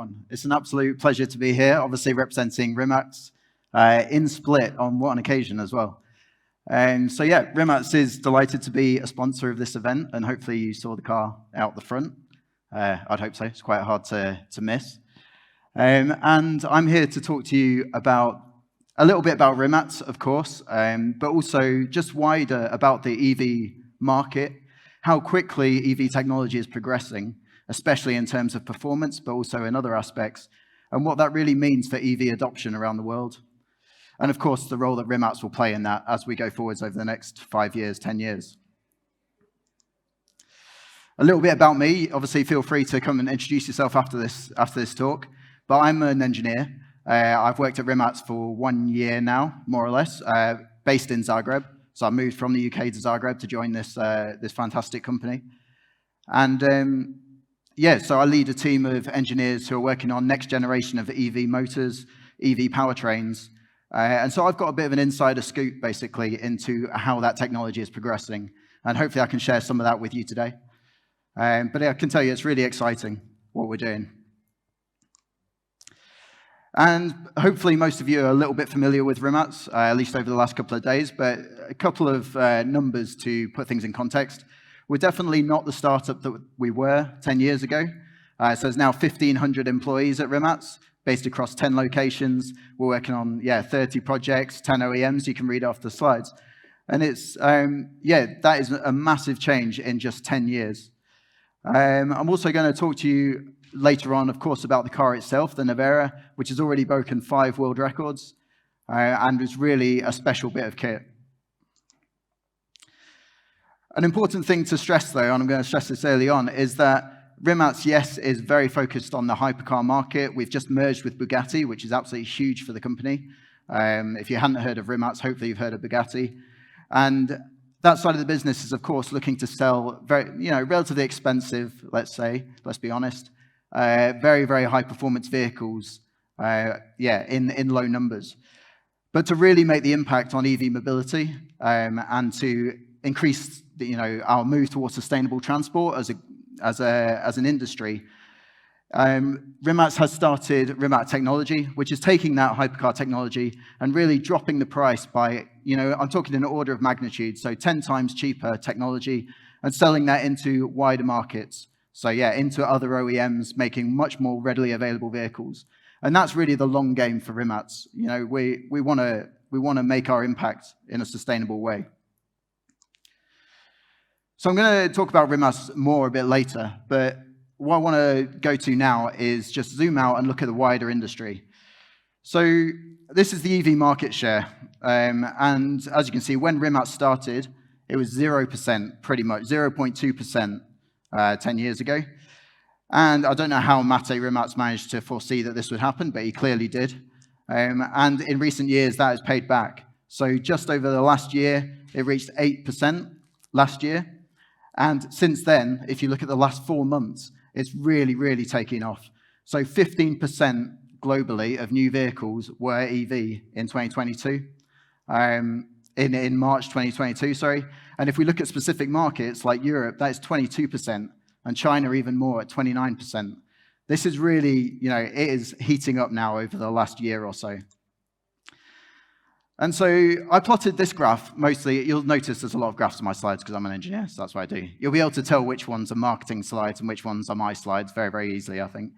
everyone. It's an absolute pleasure to be here, obviously representing Rimac in Split on what an occasion as well. So yeah, Rimac is delighted to be a sponsor of this event, and hopefully you saw the car out the front. I'd hope so. It's quite hard to miss. And I'm here to talk to you about a little bit about Rimac, of course, but also just wider about the EV market, how quickly EV technology is progressing, especially in terms of performance, but also in other aspects, and what that really means for EV adoption around the world. And of course, the role that Rimac will play in that as we go forwards over the next 5 years, 10 years. A little bit about me. Obviously, feel free to come and introduce yourself after this talk. But I'm an engineer. I've worked at Rimac for 1 year now, more or less, based in Zagreb. So I moved from the UK to Zagreb to join this fantastic company. And yeah, so I lead a team of engineers who are working on next generation of EV motors, EV powertrains. And so I've got a bit of an insider scoop, basically, into how that technology is progressing. And hopefully I can share some of that with you today. But I can tell you it's really exciting what we're doing. And hopefully most of you are a little bit familiar with Rimac, at least over the last couple of days, but a couple of numbers to put things in context. We're definitely not the startup that we were 10 years ago. So there's now 1,500 employees at Rimac, based across 10 locations. We're working on, 30 projects, 10 OEMs, you can read off the slides. And it's, that is a massive change in just 10 years. I'm also going to talk to you later on, of course, about the car itself, the Navera, which has already broken 5 world records, and is really a special bit of kit. An important thing to stress, though, and I'm going to stress this early on, is that Rimac, yes, is very focused on the hypercar market. We've just merged with Bugatti, which is absolutely huge for the company. If you hadn't heard of Rimac, hopefully you've heard of Bugatti. And that side of the business is, of course, looking to sell very, relatively expensive, let's be honest, very, very high-performance vehicles, in low numbers. But to really make the impact on EV mobility and to increase our move towards sustainable transport as an industry, Rimac has started Rimac Technology, which is taking that hypercar technology and really dropping the price by, I'm talking in an order of magnitude, so 10 times cheaper technology, and selling that into wider markets. So into other OEMs, making much more readily available vehicles. And that's really the long game for Rimac. We want to make our impact in a sustainable way. So I'm going to talk about Rimac more a bit later, but what I want to go to now is just zoom out and look at the wider industry. So this is the EV market share, and as you can see, when Rimac started, it was 0%, pretty much 0.2% 10 years ago. And I don't know how Mate Rimac managed to foresee that this would happen, but he clearly did. And in recent years, that has paid back. So just over the last year, it reached 8% last year. And since then, if you look at the last 4 months, it's really, really taking off. So 15% globally of new vehicles were EV in 2022, in March 2022, sorry. And if we look at specific markets like Europe, that is 22%, and China even more at 29%. This is really, it is heating up now over the last year or so. And so I plotted this graph mostly. You'll notice there's a lot of graphs on my slides because I'm an engineer, so that's what I do. You'll be able to tell which ones are marketing slides and which ones are my slides very, very easily, I think.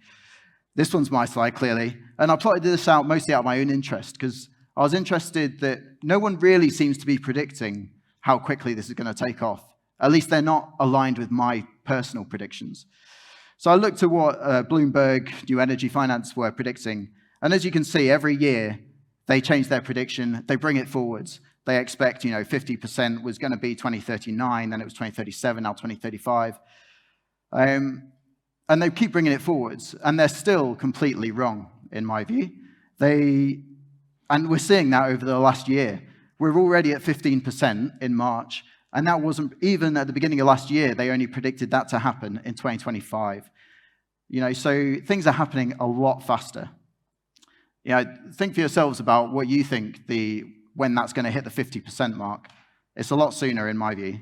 This one's my slide, clearly. And I plotted this out mostly out of my own interest because I was interested that no one really seems to be predicting how quickly this is going to take off. At least they're not aligned with my personal predictions. So I looked at what Bloomberg New Energy Finance were predicting. And as you can see, every year, they change their prediction, they bring it forwards. They expect, 50% was going to be 2039, then it was 2037, now 2035. And they keep bringing it forwards, and they're still completely wrong, in my view. And we're seeing that over the last year. We're already at 15% in March, and that wasn't, even at the beginning of last year, they only predicted that to happen in 2025. So things are happening a lot faster. Think for yourselves about what you think when that's going to hit the 50% mark. It's a lot sooner, in my view.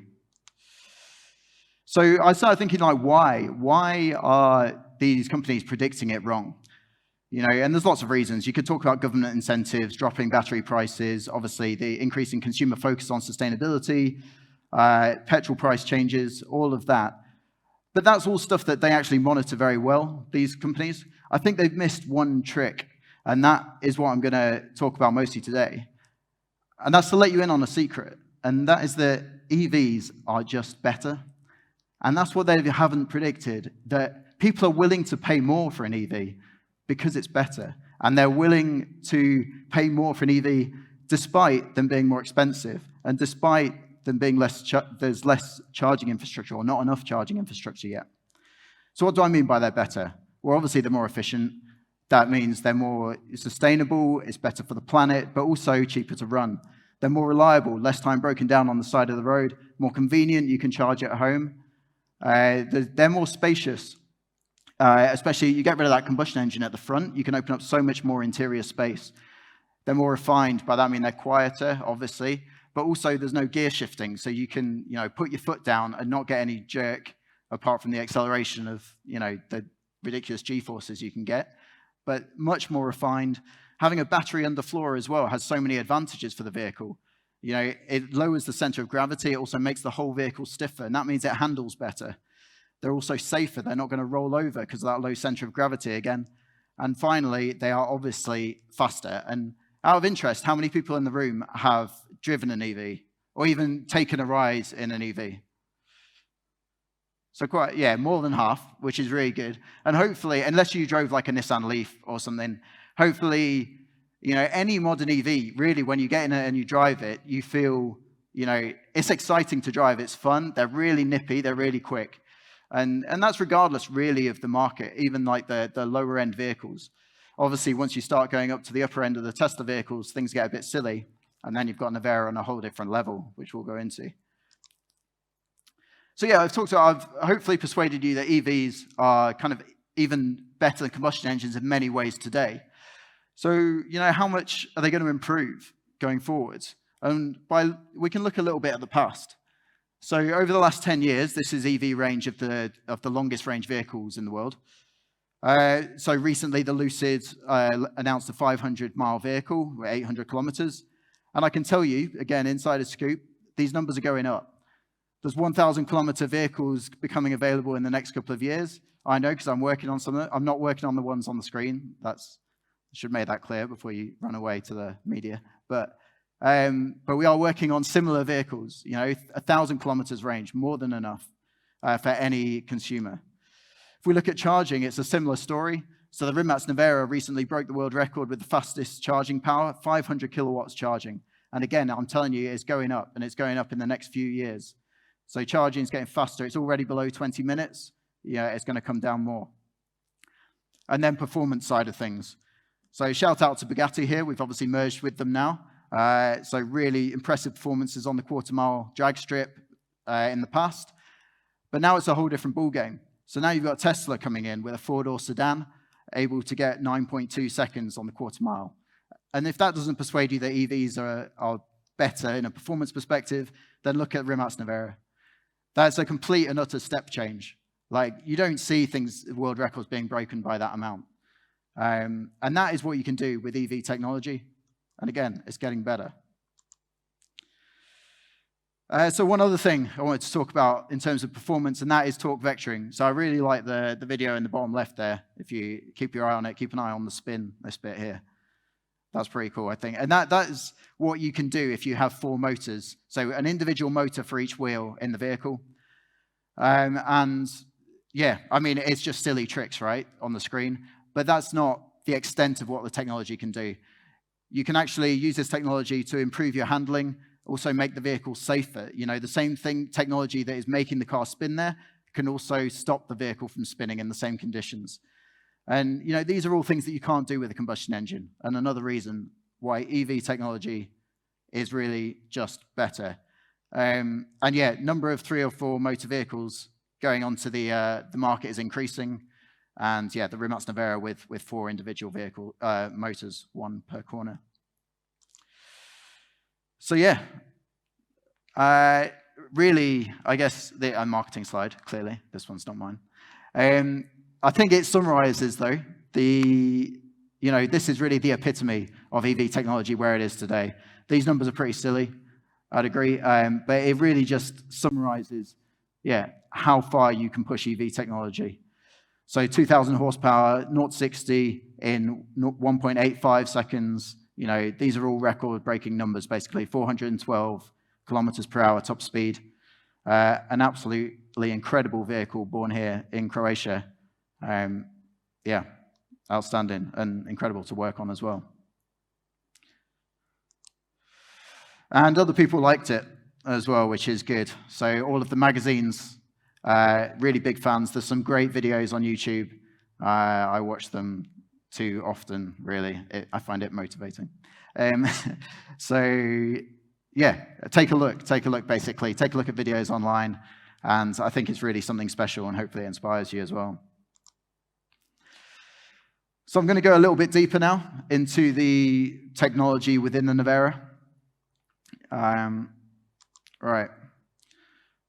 So I started thinking, why? Why are these companies predicting it wrong? And there's lots of reasons. You could talk about government incentives, dropping battery prices, obviously the increasing consumer focus on sustainability, petrol price changes, all of that. But that's all stuff that they actually monitor very well, these companies. I think they've missed one trick, and that is what I'm going to talk about mostly today. And that's to let you in on a secret, and that is that EVs are just better. And that's what they haven't predicted, that people are willing to pay more for an EV because it's better. And they're willing to pay more for an EV despite them being more expensive and despite them being there's less charging infrastructure or not enough charging infrastructure yet. So what do I mean by they're better? Well, obviously they're more efficient. That means they're more sustainable, it's better for the planet, but also cheaper to run. They're more reliable, less time broken down on the side of the road, more convenient, you can charge at home. They're more spacious, especially you get rid of that combustion engine at the front, you can open up so much more interior space. They're more refined, by that I mean they're quieter, obviously, but also there's no gear shifting, so you can put your foot down and not get any jerk apart from the acceleration of the ridiculous G-forces you can get, but much more refined. Having a battery underfloor as well has so many advantages for the vehicle. It lowers the center of gravity, it also makes the whole vehicle stiffer, and that means it handles better. They're also safer, they're not going to roll over because of that low center of gravity again. And finally, they are obviously faster. And out of interest, how many people in the room have driven an EV or even taken a ride in an EV? So more than half, which is really good. And hopefully, unless you drove like a Nissan Leaf or something, hopefully, any modern EV, really, when you get in it and you drive it, you feel, it's exciting to drive, it's fun, they're really nippy, they're really quick. And that's regardless, really, of the market, even like the lower end vehicles. Obviously, once you start going up to the upper end of the Tesla vehicles, things get a bit silly, and then you've got Nevera on a whole different level, which we'll go into. So yeah, I've hopefully persuaded you that EVs are kind of even better than combustion engines in many ways today. So, how much are they going to improve going forward? And we can look a little bit at the past. So over the last 10 years, this is EV range of the longest range vehicles in the world. So recently, the Lucid announced a 500-mile vehicle, 800 kilometers. And I can tell you, again, insider scoop, these numbers are going up. There's 1,000-kilometer vehicles becoming available in the next couple of years. I know because I'm working on some of them. I'm not working on the ones on the screen. I should make that clear before you run away to the media. But we are working on similar vehicles. 1,000 kilometers range, more than enough for any consumer. If we look at charging, it's a similar story. So the Rimac Nevera recently broke the world record with the fastest charging power, 500 kilowatts charging. And again, I'm telling you, it's going up, and it's going up in the next few years. So charging is getting faster. It's already below 20 minutes. It's going to come down more. And then performance side of things. So shout out to Bugatti here. We've obviously merged with them now. So really impressive performances on the quarter-mile drag strip in the past. But now it's a whole different ballgame. So now you've got Tesla coming in with a four-door sedan, able to get 9.2 seconds on the quarter-mile. And if that doesn't persuade you that EVs are better in a performance perspective, then look at Rimac Nevera. That's a complete and utter step change. Like, you don't see world records being broken by that amount. And that is what you can do with EV technology. And again, it's getting better. So one other thing I wanted to talk about in terms of performance, and that is torque vectoring. So I really like the video in the bottom left there. If you keep your eye on it, keep an eye on the spin, this bit here. That's pretty cool, I think. And that is what you can do if you have 4 motors. So an individual motor for each wheel in the vehicle. And yeah, I mean, it's just silly tricks, right, on the screen. But that's not the extent of what the technology can do. You can actually use this technology to improve your handling, also make the vehicle safer. The same technology that is making the car spin there can also stop the vehicle from spinning in the same conditions. And these are all things that you can't do with a combustion engine, and another reason why EV technology is really just better. And yeah, number of 3 or 4 motor vehicles going onto the market is increasing, and yeah, the Rimac Nevera with 4 individual vehicle motors, 1 per corner. So yeah, really, I guess a marketing slide. Clearly, this one's not mine. I think it summarizes, though, the this is really the epitome of EV technology where it is today. These numbers are pretty silly, I'd agree, but it really just summarizes, how far you can push EV technology. So 2,000 horsepower, 0 to 60 in 1.85 seconds. These are all record-breaking numbers, basically. 412 kilometers per hour top speed. An absolutely incredible vehicle born here in Croatia. Outstanding and incredible to work on as well. And other people liked it as well, which is good. So all of the magazines, really big fans. There's some great videos on YouTube. I watch them too often, really. I find it motivating. Take a look, basically. Take a look at videos online, and I think it's really something special, and hopefully it inspires you as well. So I'm going to go a little bit deeper now into the technology within the Nevera. Right.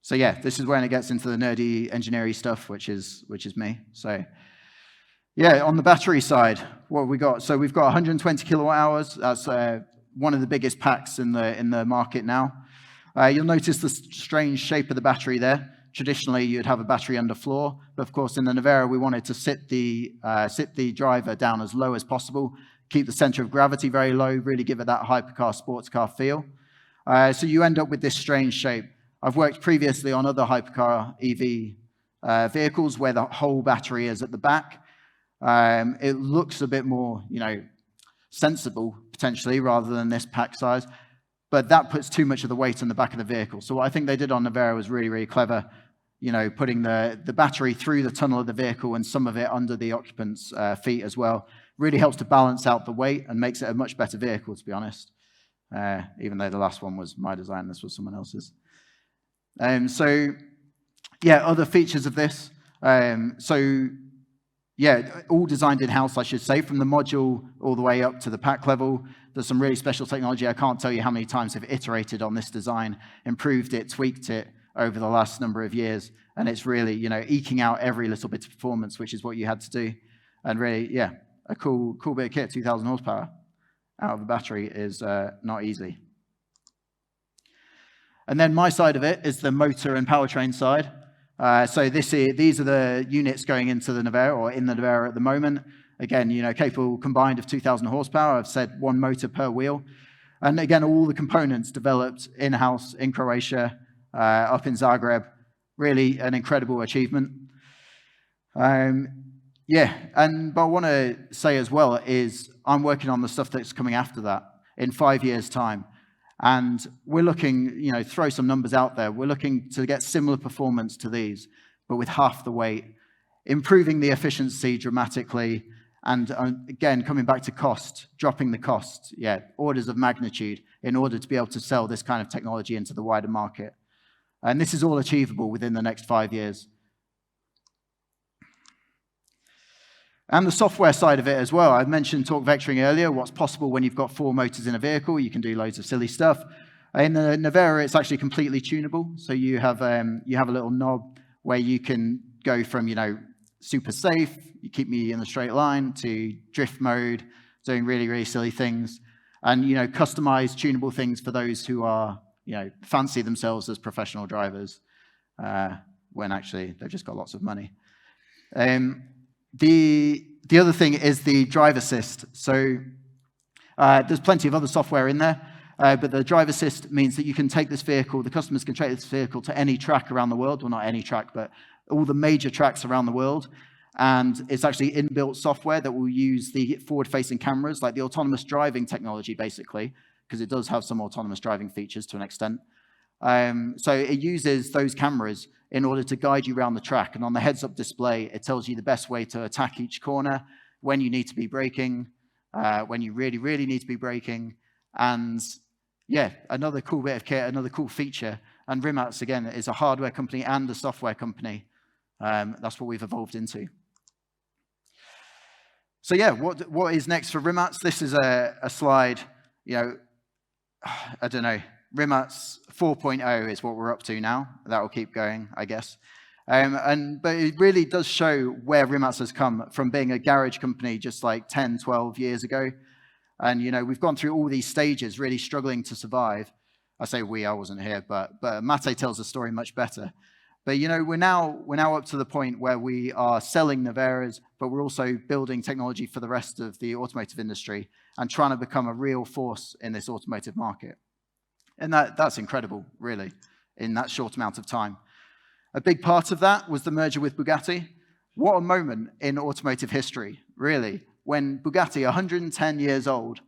So this is when it gets into the nerdy engineering stuff, which is me. So on the battery side, what have we got? So we've got 120 kilowatt hours. That's one of the biggest packs in the market now. You'll notice the strange shape of the battery there. Traditionally, you'd have a battery underfloor, but of course, in the Nevera, we wanted to sit the driver down as low as possible, keep the center of gravity very low, really give it that hypercar, sports car feel. So you end up with this strange shape. I've worked previously on other hypercar EV vehicles where the whole battery is at the back. It looks a bit more, sensible, potentially, rather than this pack size, but that puts too much of the weight on the back of the vehicle. So what I think they did on Nevera was really, really clever, putting the battery through the tunnel of the vehicle and some of it under the occupant's feet as well. Really helps to balance out the weight and makes it a much better vehicle, to be honest. Even though the last one was my design, this was someone else's. Other features of this. All designed in-house, I should say, from the module all the way up to the pack level. There's some really special technology. I can't tell you how many times they've iterated on this design, improved it, tweaked it over the last number of years. And it's really, eking out every little bit of performance, which is what you had to do. And really, a cool bit of kit, 2,000 horsepower out of the battery is not easy. And then my side of it is the motor and powertrain side. So these are the units going into the Nevera, or in the Nevera at the moment. Again, capable combined of 2,000 horsepower. I've said one motor per wheel. And again, all the components developed in-house in Croatia, up in Zagreb. Really an incredible achievement. But what I want to say as well is I'm working on the stuff that's coming after that in 5 years' time. And we're looking, throw some numbers out there. We're looking to get similar performance to these, but with half the weight, improving the efficiency dramatically, and again, coming back to cost, dropping the cost, orders of magnitude, in order to be able to sell this kind of technology into the wider market. And this is all achievable within the next 5 years. And the software side of it as well. I mentioned torque vectoring earlier, what's possible when you've got 4 motors in a vehicle. You can do loads of silly stuff. In the Nevera, it's actually completely tunable. So you have a little knob where you can go from, super safe, you keep me in the straight line, to drift mode, doing really, really silly things. And, customize tunable things for those who are, fancy themselves as professional drivers, when actually they've just got lots of money. The other thing is the drive assist. So there's plenty of other software in there, but the drive assist means that you can take this vehicle, the customers can take this vehicle to any track around the world. Well, not any track, but all the major tracks around the world. And it's actually inbuilt software that will use the forward-facing cameras, like the autonomous driving technology, basically, because it does have some autonomous driving features to an extent. So it uses those cameras in order to guide you around the track. And on the heads-up display, it tells you the best way to attack each corner, when you need to be braking, when you really, really need to be braking. And another cool bit of kit, another cool feature. And Rimac, again, is a hardware company and a software company. That's what we've evolved into. So what is next for Rimac? This is a slide, I don't know. Rimac 4.0 is what we're up to now. That will keep going, I guess. But it really does show where Rimac has come from being a garage company just like 10, 12 years ago. And, we've gone through all these stages, really struggling to survive. I say we, I wasn't here, but Mate tells the story much better. But, we're now up to the point where we are selling Naveras, but we're also building technology for the rest of the automotive industry and trying to become a real force in this automotive market. And that's incredible, really, in that short amount of time. A big part of that was the merger with Bugatti. What a moment in automotive history, really, when Bugatti, 110 years old,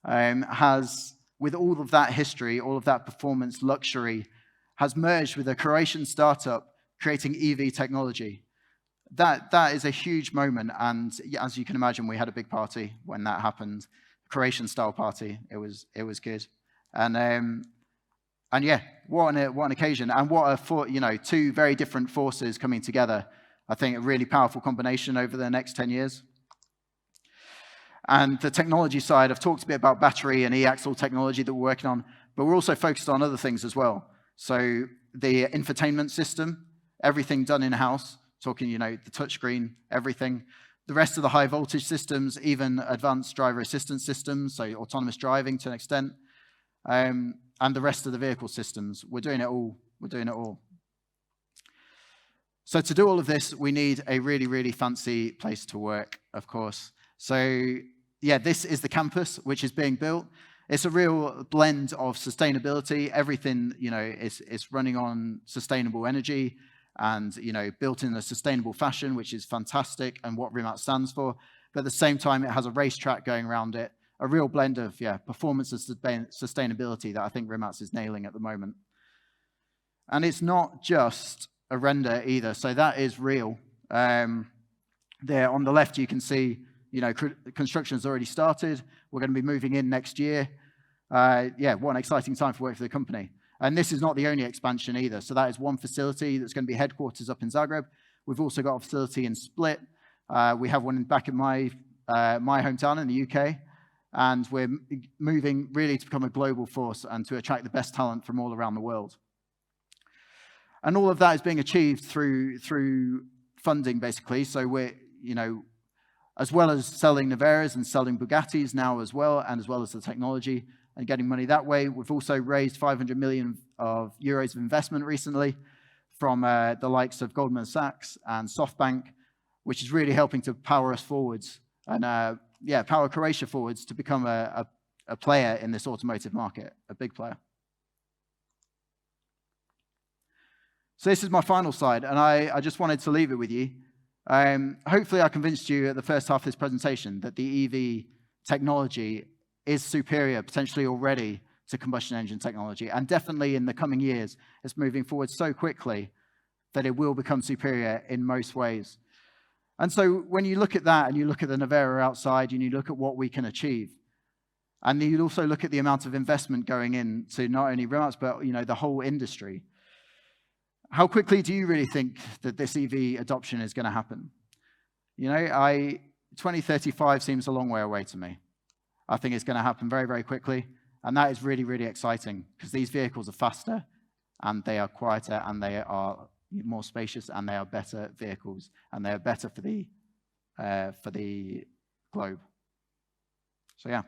has, with all of that history, all of that performance luxury, has merged with a Croatian startup creating EV technology. That is a huge moment, and as you can imagine, we had a big party when that happened, Croatian-style party. It was good, and yeah, what an occasion, and what a two very different forces coming together. I think a really powerful combination over the next 10 years. And the technology side, I've talked a bit about battery and e-axle technology that we're working on, but we're also focused on other things as well. So the infotainment system, everything done in-house, talking, the touchscreen, everything. The rest of the high voltage systems, even advanced driver assistance systems, so autonomous driving to an extent, and the rest of the vehicle systems. We're doing it all. We're doing it all. So to do all of this, we need a really, really fancy place to work, of course. So yeah, this is the campus which is being built. It's a real blend of sustainability. Everything, is running on sustainable energy and, built in a sustainable fashion, which is fantastic and what Rimac stands for. But at the same time, it has a racetrack going around it, a real blend of, performance and sustainability that I think Rimac is nailing at the moment. And it's not just a render either, so that is real. There on the left, you can see, construction has already started. We're going to be moving in next year. What an exciting time for work for the company. And this is not the only expansion either. So that is one facility that's going to be headquarters up in Zagreb. We've also got a facility in Split. We have one back in my hometown in the UK. And we're moving really to become a global force and to attract the best talent from all around the world. And all of that is being achieved through funding, basically. So we're, as well as selling Naveras and selling Bugattis now as well as the technology and getting money that way, we've also raised 500 million euros of investment recently from the likes of Goldman Sachs and SoftBank, which is really helping to power us forwards and power Croatia forwards to become a player in this automotive market, a big player. So this is my final slide, and I just wanted to leave it with you. Hopefully I convinced you at the first half of this presentation that the EV technology is superior, potentially already, to combustion engine technology. And definitely in the coming years, it's moving forward so quickly that it will become superior in most ways. And so when you look at that, and you look at the Navera outside, and you look at what we can achieve, and you also look at the amount of investment going into not only Rimac, but the whole industry, how quickly do you really think that this EV adoption is going to happen? 2035 seems a long way away to me. I think it's going to happen very, very quickly. And that is really, really exciting because these vehicles are faster and they are quieter and they are more spacious and they are better vehicles and they are better for the globe. So yeah.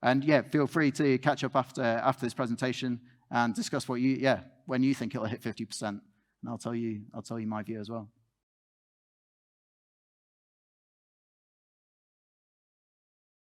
And yeah, feel free to catch up after this presentation and discuss when you think it'll hit 50%, and I'll tell you my view as well.